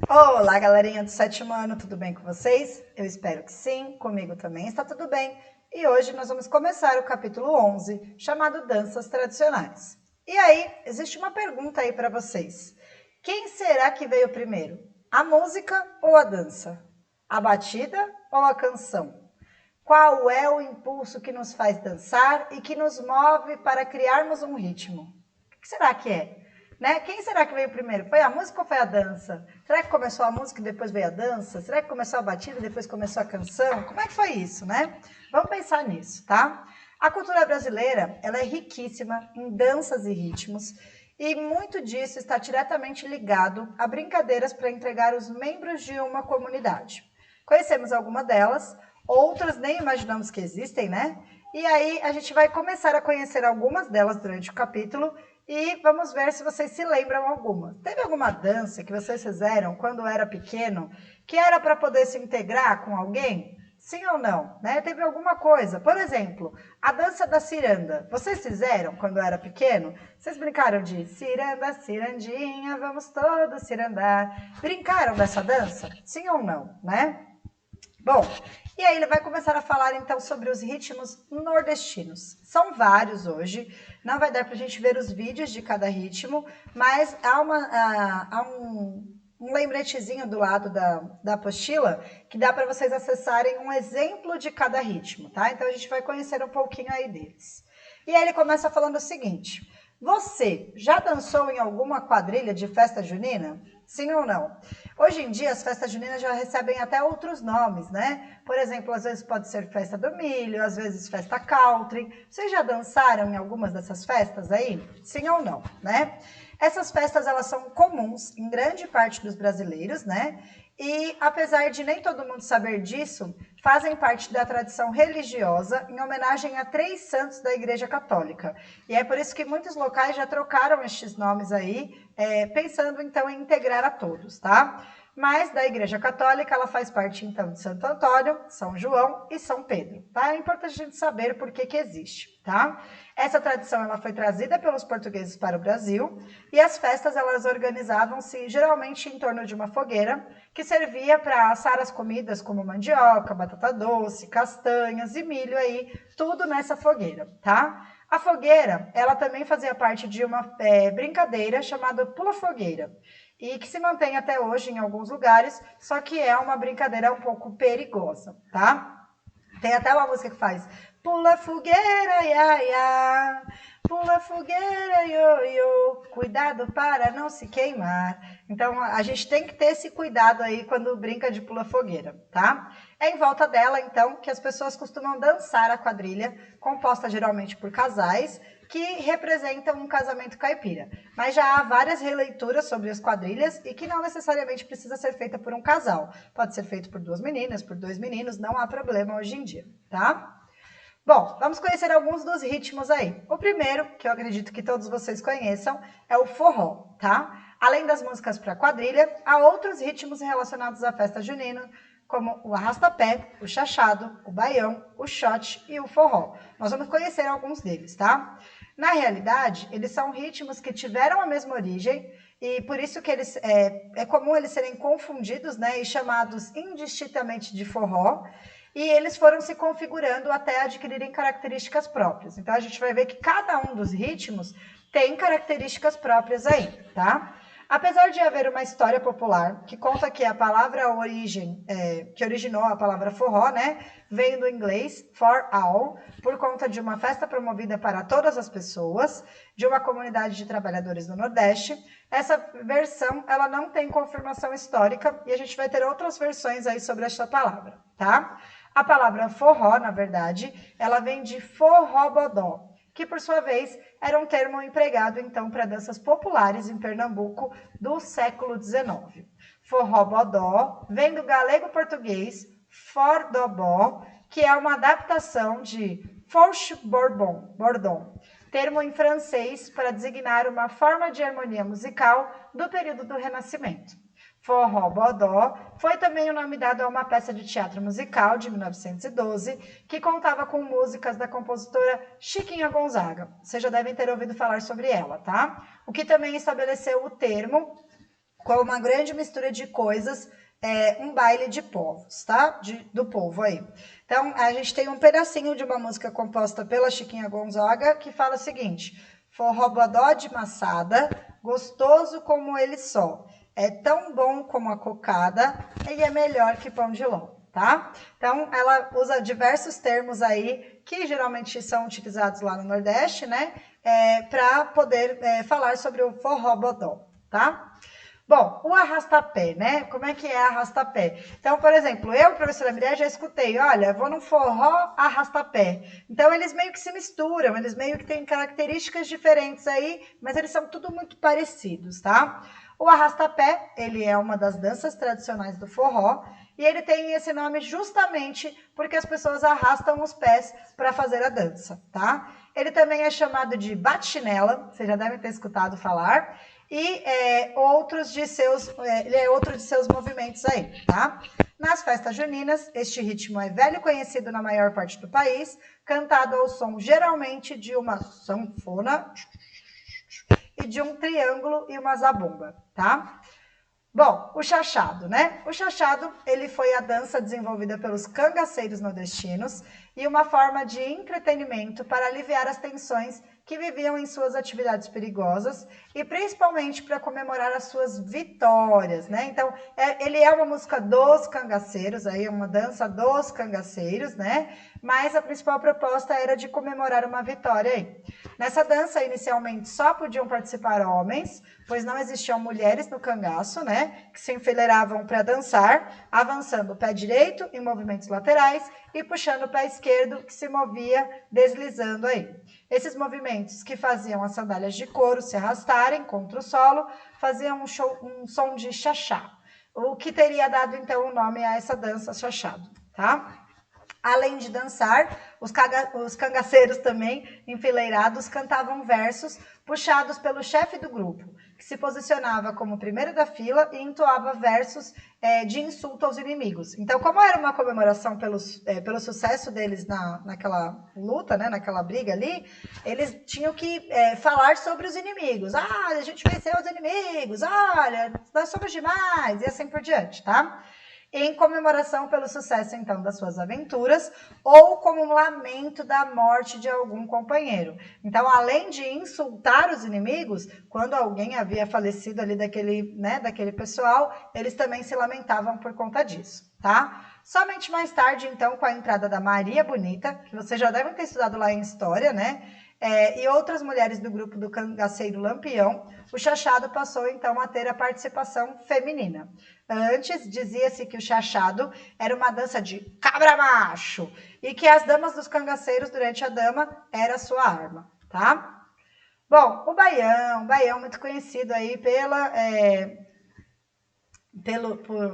Olá, galerinha do sétimo ano, tudo bem com vocês? Eu espero que sim, comigo também está tudo bem. E hoje nós vamos começar o capítulo 11, chamado Danças Tradicionais. E aí, existe uma pergunta aí para vocês. Quem será que veio primeiro? A música ou a dança? A batida ou a canção? Qual é o impulso que nos faz dançar e que nos move para criarmos um ritmo? O que será que é? Né? Quem será que veio primeiro? Foi a música ou foi a dança? Será que começou a música e depois veio a dança? Será que começou a batida e depois começou a canção? Como é que foi isso, né? Vamos pensar nisso, tá? A cultura brasileira, ela é riquíssima em danças e ritmos e muito disso está diretamente ligado a brincadeiras para entregar os membros de uma comunidade. Conhecemos alguma delas, outras nem imaginamos que existem, né? E aí a gente vai começar a conhecer algumas delas durante o capítulo e vamos ver se vocês se lembram alguma. Teve alguma dança que vocês fizeram quando era pequeno que era para poder se integrar com alguém? Sim ou não? Né? Teve alguma coisa. Por exemplo, a dança da ciranda. Vocês fizeram quando era pequeno? Vocês brincaram de ciranda, cirandinha, vamos todos cirandar. Brincaram dessa dança? Sim ou não? Né? Bom, e aí ele vai começar a falar então sobre os ritmos nordestinos. São vários hoje, não vai dar para a gente ver os vídeos de cada ritmo, mas há um lembretezinho do lado da apostila que dá para vocês acessarem um exemplo de cada ritmo, tá? Então a gente vai conhecer um pouquinho aí deles. E aí ele começa falando o seguinte: você já dançou em alguma quadrilha de festa junina? Sim ou não? Hoje em dia as festas juninas já recebem até outros nomes, né? Por exemplo, às vezes pode ser festa do milho, às vezes festa country. Vocês já dançaram em algumas dessas festas aí? Sim ou não, né? Essas festas elas são comuns em grande parte dos brasileiros, né? E apesar de nem todo mundo saber disso, fazem parte da tradição religiosa em homenagem a 3 santos da Igreja Católica. E é por isso que muitos locais já trocaram estes nomes aí, pensando então em integrar a todos, tá? Mas da Igreja Católica ela faz parte então de Santo Antônio, São João e São Pedro, tá? É importante a gente saber por que existe, tá? Essa tradição ela foi trazida pelos portugueses para o Brasil e as festas elas organizavam-se geralmente em torno de uma fogueira que servia para assar as comidas como mandioca, batata doce, castanhas e milho aí, tudo nessa fogueira, tá? A fogueira, ela também fazia parte de uma brincadeira chamada pula-fogueira e que se mantém até hoje em alguns lugares, só que é uma brincadeira um pouco perigosa, tá? Tem até uma música que faz pula fogueira, ia, ia, pula fogueira, ioiô, cuidado para não se queimar. Então, a gente tem que ter esse cuidado aí quando brinca de pula fogueira, tá? É em volta dela, então, que as pessoas costumam dançar a quadrilha, composta geralmente por casais, que representam um casamento caipira. Mas já há várias releituras sobre as quadrilhas e que não necessariamente precisa ser feita por um casal. Pode ser feito por 2 meninas, por 2 meninos, não há problema hoje em dia, tá? Bom, vamos conhecer alguns dos ritmos aí. O primeiro, que eu acredito que todos vocês conheçam, é o forró, tá? Além das músicas para quadrilha, há outros ritmos relacionados à festa junina, como o arrastapé, o chachado, o baião, o shot e o forró. Nós vamos conhecer alguns deles, tá? Na realidade, eles são ritmos que tiveram a mesma origem e por isso que eles é comum eles serem confundidos, né, e chamados indistintamente de forró. E eles foram se configurando até adquirirem características próprias. Então a gente vai ver que cada um dos ritmos tem características próprias aí, tá? Apesar de haver uma história popular que conta que a palavra origem, que originou a palavra forró, né, vem do inglês for all, por conta de uma festa promovida para todas as pessoas, de uma comunidade de trabalhadores do Nordeste, essa versão ela não tem confirmação histórica e a gente vai ter outras versões aí sobre esta palavra, tá? A palavra forró, na verdade, ela vem de forrobodó, que por sua vez era um termo empregado então para danças populares em Pernambuco do século XIX. Forrobodó vem do galego-português fordobó, que é uma adaptação de forche bordon, termo em francês para designar uma forma de harmonia musical do período do Renascimento. Forró-bodó foi também o nome dado a uma peça de teatro musical de 1912 que contava com músicas da compositora Chiquinha Gonzaga. Vocês já devem ter ouvido falar sobre ela, tá? O que também estabeleceu o termo com uma grande mistura de coisas, um baile de povos, tá? Do povo aí. Então, a gente tem um pedacinho de uma música composta pela Chiquinha Gonzaga que fala o seguinte: forró bodó de maçada, gostoso como ele só, é tão bom como a cocada e é melhor que pão de ló, tá? Então, ela usa diversos termos aí que geralmente são utilizados lá no Nordeste, né? Para poder falar sobre o forró bodó, tá? Bom, o arrastapé, né? Como é que é arrastapé? Então, por exemplo, eu, professora Miriam, já escutei, olha, vou num forró arrastapé. Então, eles meio que se misturam, eles meio que têm características diferentes aí, mas eles são tudo muito parecidos, tá? O arrastapé, ele é uma das danças tradicionais do forró, e ele tem esse nome justamente porque as pessoas arrastam os pés para fazer a dança, tá? Ele também é chamado de bate-chinela, vocês já devem ter escutado falar, e ele é outro de seus movimentos aí, tá? Nas festas juninas, este ritmo é velho e conhecido na maior parte do país, cantado ao som geralmente de uma sanfona e de um triângulo e uma zabumba, tá? Bom, o chachado, né? O chachado, ele foi a dança desenvolvida pelos cangaceiros nordestinos e uma forma de entretenimento para aliviar as tensões que viviam em suas atividades perigosas e principalmente para comemorar as suas vitórias, né? Então, ele é uma música dos cangaceiros, aí uma dança dos cangaceiros, né? Mas a principal proposta era de comemorar uma vitória aí. Nessa dança, inicialmente, só podiam participar homens, pois não existiam mulheres no cangaço, né? Que se enfileiravam para dançar, avançando o pé direito em movimentos laterais e puxando o pé esquerdo, que se movia deslizando aí. Esses movimentos que faziam as sandálias de couro se arrastarem contra o solo, faziam um som de chachá, o que teria dado então o nome a essa dança, chachado, tá? Além de dançar, os cangaceiros também, enfileirados, cantavam versos puxados pelo chefe do grupo, que se posicionava como primeiro da fila e entoava versos de insulto aos inimigos. Então, como era uma comemoração pelo sucesso deles naquela luta, né, naquela briga ali, eles tinham que falar sobre os inimigos. Ah, a gente venceu os inimigos, olha, nós somos demais, e assim por diante, tá? Em comemoração pelo sucesso, então, das suas aventuras, ou como um lamento da morte de algum companheiro. Então, além de insultar os inimigos, quando alguém havia falecido ali daquele pessoal, eles também se lamentavam por conta disso, tá? Somente mais tarde, então, com a entrada da Maria Bonita, que vocês já devem ter estudado lá em História, né? E outras mulheres do grupo do cangaceiro Lampião, o chachado passou, então, a ter a participação feminina. Antes, dizia-se que o chachado era uma dança de cabra macho e que as damas dos cangaceiros, durante a dama, era sua arma, tá? Bom, o baião muito conhecido aí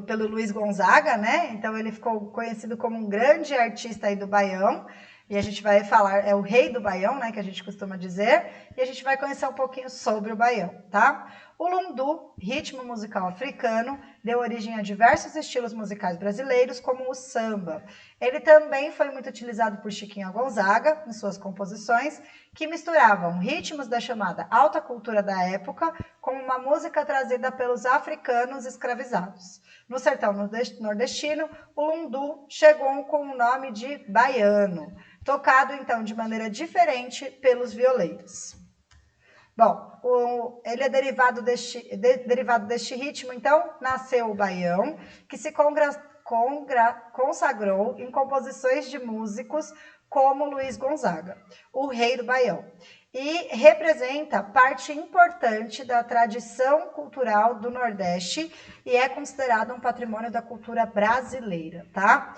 pelo Luiz Gonzaga, né? Então, ele ficou conhecido como um grande artista aí do baião. E a gente vai falar, é o rei do baião, né, que a gente costuma dizer, e a gente vai conhecer um pouquinho sobre o baião, tá? O lundu, ritmo musical africano, deu origem a diversos estilos musicais brasileiros, como o samba. Ele também foi muito utilizado por Chiquinha Gonzaga, em suas composições, que misturavam ritmos da chamada alta cultura da época com uma música trazida pelos africanos escravizados. No sertão nordestino, o lundu chegou com o nome de baiano, tocado então de maneira diferente pelos violeiros. Bom, ele é derivado deste ritmo, então nasceu o baião, que se consagrou em composições de músicos como Luiz Gonzaga, o rei do baião, e representa parte importante da tradição cultural do Nordeste e é considerado um patrimônio da cultura brasileira, tá?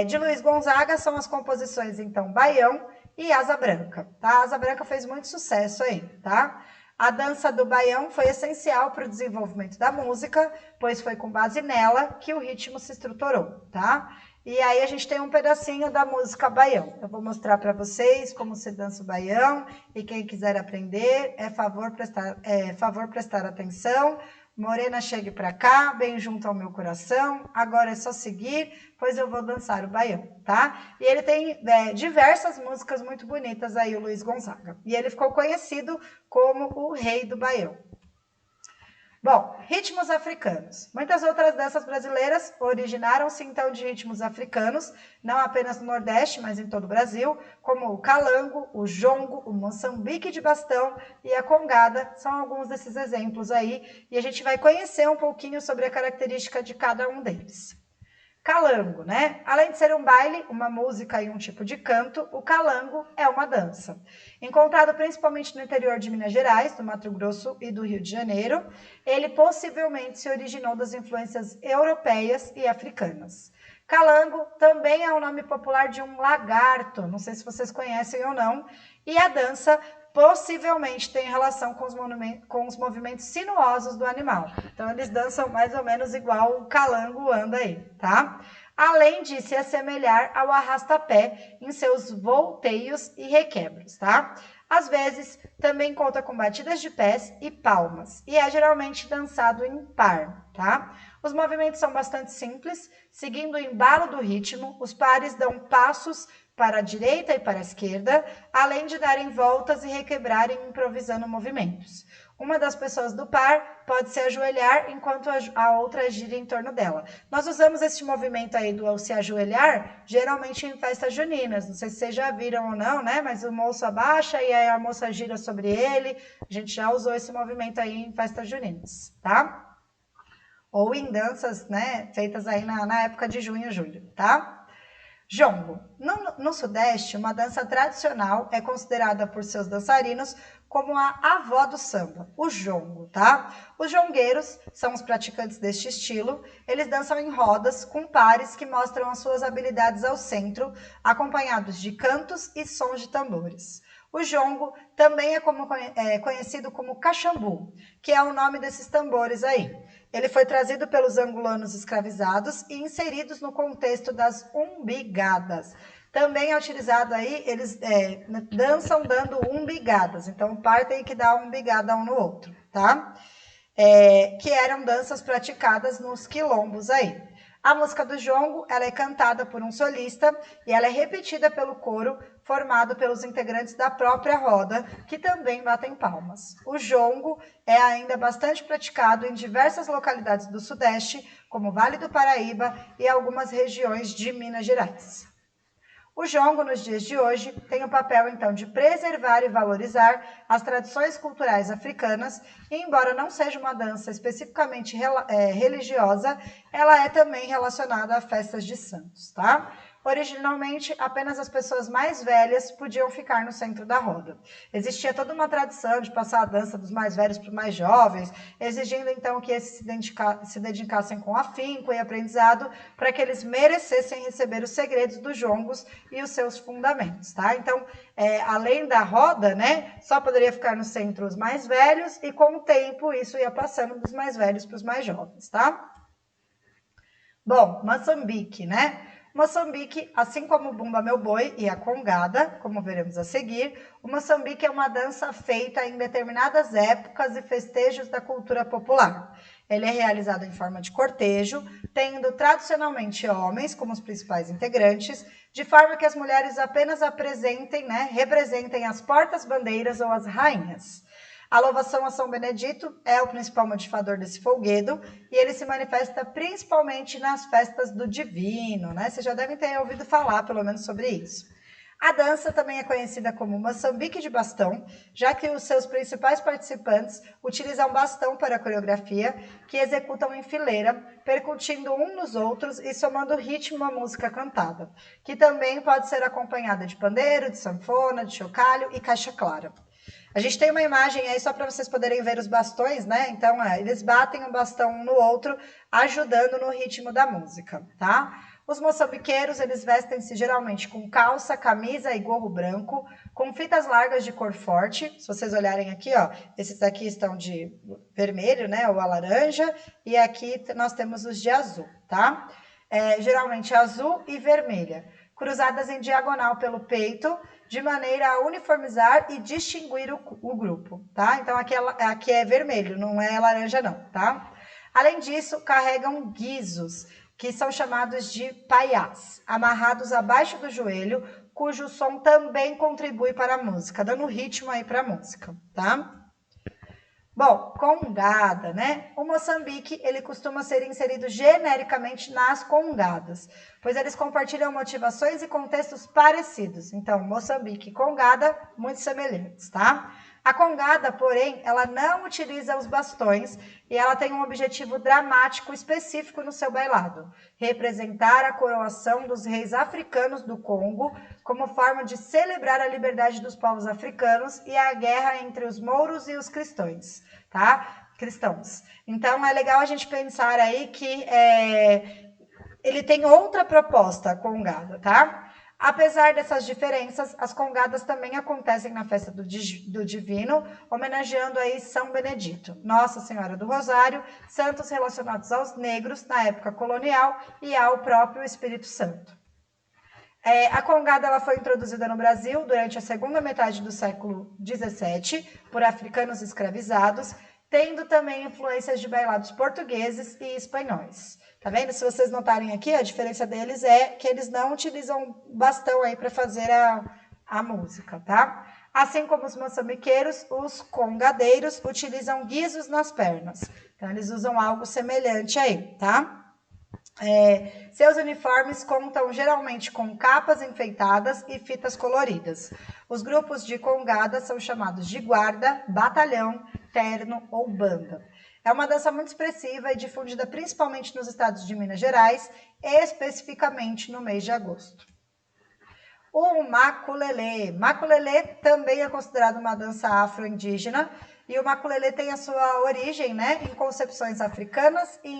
De Luiz Gonzaga são as composições, então, Baião e Asa Branca, tá? A Asa Branca fez muito sucesso aí, tá? A dança do baião foi essencial para o desenvolvimento da música, pois foi com base nela que o ritmo se estruturou, tá? E aí a gente tem um pedacinho da música baião. Eu vou mostrar para vocês como se dança o baião e quem quiser aprender, favor prestar atenção. Morena, chegue para cá, bem junto ao meu coração. Agora é só seguir, pois eu vou dançar o baião, tá? E ele tem diversas músicas muito bonitas aí, o Luiz Gonzaga. E ele ficou conhecido como o rei do baião. Bom, ritmos africanos. Muitas outras danças brasileiras originaram-se então de ritmos africanos, não apenas no Nordeste, mas em todo o Brasil, como o calango, o jongo, o moçambique de bastão e a congada, são alguns desses exemplos aí, e a gente vai conhecer um pouquinho sobre a característica de cada um deles. Calango, né? Além de ser um baile, uma música e um tipo de canto, o calango é uma dança. Encontrado principalmente no interior de Minas Gerais, do Mato Grosso e do Rio de Janeiro, ele possivelmente se originou das influências europeias e africanas. Calango também é o nome popular de um lagarto, não sei se vocês conhecem ou não, e a dança possivelmente tem relação com os movimentos sinuosos do animal. Então, eles dançam mais ou menos igual o calango anda aí, tá? Além de se assemelhar ao arrastapé em seus volteios e requebros, tá? Às vezes, também conta com batidas de pés e palmas, e é geralmente dançado em par, tá? Os movimentos são bastante simples, seguindo o embalo do ritmo, os pares dão passos para a direita e para a esquerda, além de darem voltas e requebrarem improvisando movimentos. Uma das pessoas do par pode se ajoelhar enquanto a outra gira em torno dela. Nós usamos esse movimento aí do se ajoelhar, geralmente em festas juninas. Não sei se vocês já viram ou não, né? Mas o moço abaixa e aí a moça gira sobre ele. A gente já usou esse movimento aí em festas juninas, tá? Ou em danças, né? Feitas aí na época de junho e julho, tá? Jongo. No Sudeste, uma dança tradicional é considerada por seus dançarinos como a avó do samba, o jongo, tá? Os jongueiros são os praticantes deste estilo. Eles dançam em rodas com pares que mostram as suas habilidades ao centro, acompanhados de cantos e sons de tambores. O jongo também é conhecido como caxambu, que é o nome desses tambores aí. Ele foi trazido pelos angolanos escravizados e inseridos no contexto das umbigadas. Também é utilizado aí, eles dançam dando umbigadas. Então, o par tem que dar umbigada um no outro, tá? Que eram danças praticadas nos quilombos aí. A música do jongo, ela é cantada por um solista e ela é repetida pelo coro, formado pelos integrantes da própria roda, que também batem palmas. O jongo é ainda bastante praticado em diversas localidades do Sudeste, como Vale do Paraíba e algumas regiões de Minas Gerais. O jongo, nos dias de hoje, tem o papel, então, de preservar e valorizar as tradições culturais africanas e, embora não seja uma dança especificamente religiosa, ela é também relacionada a festas de santos, tá? Originalmente, apenas as pessoas mais velhas podiam ficar no centro da roda. Existia toda uma tradição de passar a dança dos mais velhos para os mais jovens, exigindo então que esses se dedicassem com afinco e aprendizado para que eles merecessem receber os segredos dos jongos e os seus fundamentos, tá? Então, além da roda, né, só poderia ficar no centro os mais velhos e com o tempo isso ia passando dos mais velhos para os mais jovens, tá? Bom, Moçambique, né? Moçambique, assim como o Bumba Meu Boi e a Congada, como veremos a seguir, o Moçambique é uma dança feita em determinadas épocas e festejos da cultura popular. Ele é realizado em forma de cortejo, tendo tradicionalmente homens como os principais integrantes, de forma que as mulheres apenas representem as portas-bandeiras ou as rainhas. A louvação a São Benedito é o principal motivador desse folguedo e ele se manifesta principalmente nas festas do divino, né? Vocês já devem ter ouvido falar, pelo menos, sobre isso. A dança também é conhecida como Moçambique de bastão, já que os seus principais participantes utilizam bastão para a coreografia, que executam em fileira, percutindo um nos outros e somando ritmo à música cantada, que também pode ser acompanhada de pandeiro, de sanfona, de chocalho e caixa clara. A gente tem uma imagem aí só para vocês poderem ver os bastões, né? Então, eles batem um bastão um no outro, ajudando no ritmo da música, tá? Os moçambiqueiros, eles vestem-se geralmente com calça, camisa e gorro branco, com fitas largas de cor forte. Se vocês olharem aqui, ó, esses aqui estão de vermelho, né? Ou a laranja, e aqui nós temos os de azul, tá? Geralmente azul e vermelha, cruzadas em diagonal pelo peito, de maneira a uniformizar e distinguir o grupo, tá? Então, aqui é vermelho, não é laranja não, tá? Além disso, carregam guizos, que são chamados de paiás, amarrados abaixo do joelho, cujo som também contribui para a música, dando ritmo aí para a música, tá? Bom, congada, né? O Moçambique, ele costuma ser inserido genericamente nas congadas, pois eles compartilham motivações e contextos parecidos. Então, Moçambique e congada, muito semelhantes, tá? A congada, porém, ela não utiliza os bastões e ela tem um objetivo dramático específico no seu bailado: representar a coroação dos reis africanos do Congo como forma de celebrar a liberdade dos povos africanos e a guerra entre os mouros e os cristãos, tá? Cristãos. Então, é legal a gente pensar aí que ele tem outra proposta, a congada, tá? Apesar dessas diferenças, as congadas também acontecem na festa do Divino, homenageando aí São Benedito, Nossa Senhora do Rosário, santos relacionados aos negros na época colonial e ao próprio Espírito Santo. A congada ela foi introduzida no Brasil durante a segunda metade do século XVII por africanos escravizados, tendo também influências de bailados portugueses e espanhóis. Tá vendo? Se vocês notarem aqui, a diferença deles é que eles não utilizam bastão aí para fazer a música, tá? Assim como os moçambiqueiros, os congadeiros utilizam guizos nas pernas. Então, eles usam algo semelhante aí, tá? Seus uniformes contam geralmente com capas enfeitadas e fitas coloridas. Os grupos de congada são chamados de guarda, batalhão, terno ou banda. É uma dança muito expressiva e difundida principalmente nos estados de Minas Gerais, especificamente no mês de agosto. O maculelê. Maculelê também é considerado uma dança afro-indígena e o maculelê tem a sua origem, né, em concepções africanas e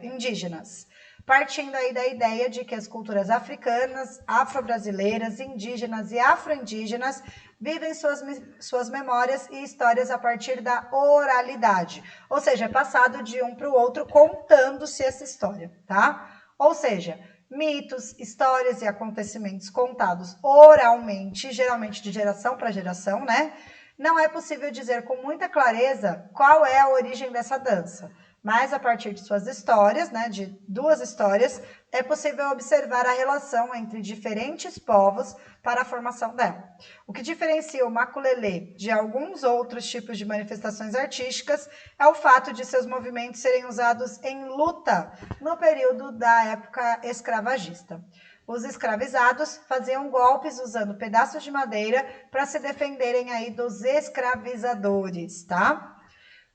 indígenas, partindo aí da ideia de que as culturas africanas, afro-brasileiras, indígenas e afro-indígenas vivem suas memórias e histórias a partir da oralidade, ou seja, é passado de um para o outro contando-se essa história, tá? Ou seja, mitos, histórias e acontecimentos contados oralmente, geralmente de geração para geração, né? Não é possível dizer com muita clareza qual é a origem dessa dança, mas a partir de suas histórias, né, de duas histórias, é possível observar a relação entre diferentes povos para a formação dela. O que diferencia o maculelê de alguns outros tipos de manifestações artísticas é o fato de seus movimentos serem usados em luta no período da época escravagista. Os escravizados faziam golpes usando pedaços de madeira para se defenderem aí dos escravizadores, tá?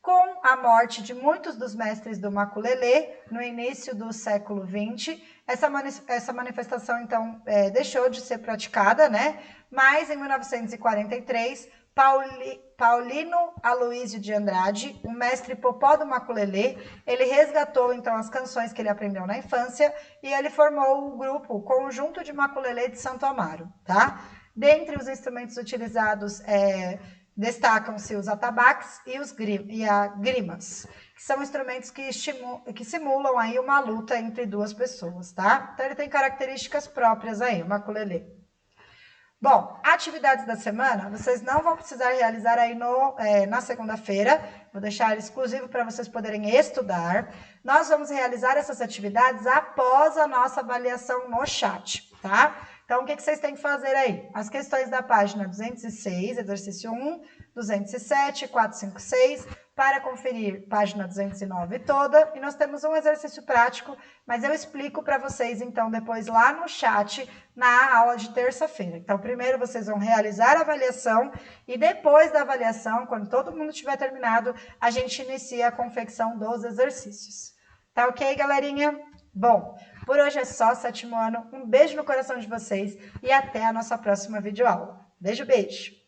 Com a morte de muitos dos mestres do maculelê, no início do século XX, essa manifestação, então, deixou de ser praticada, né? Mas, em 1943, Paulino Aloísio de Andrade, o mestre popó do maculelê, ele resgatou, então, as canções que ele aprendeu na infância e ele formou o grupo Conjunto de Maculelê de Santo Amaro, tá? Dentre os instrumentos utilizados, destacam-se os atabaques e a grimas, que são instrumentos que simulam aí uma luta entre duas pessoas, tá? Então ele tem características próprias aí, o maculelê. Bom, atividades da semana, vocês não vão precisar realizar aí na segunda-feira, vou deixar exclusivo para vocês poderem estudar. Nós vamos realizar essas atividades após a nossa avaliação no chat, tá? Então, o que vocês têm que fazer aí? As questões da página 206, exercício 1, 207, 456, para conferir página 209 toda. E nós temos um exercício prático, mas eu explico para vocês, então, depois lá no chat, na aula de terça-feira. Então, primeiro vocês vão realizar a avaliação e depois da avaliação, quando todo mundo tiver terminado, a gente inicia a confecção dos exercícios. Tá ok, galerinha? Bom, por hoje é só, sétimo ano. Um beijo no coração de vocês e até a nossa próxima videoaula. Beijo, beijo!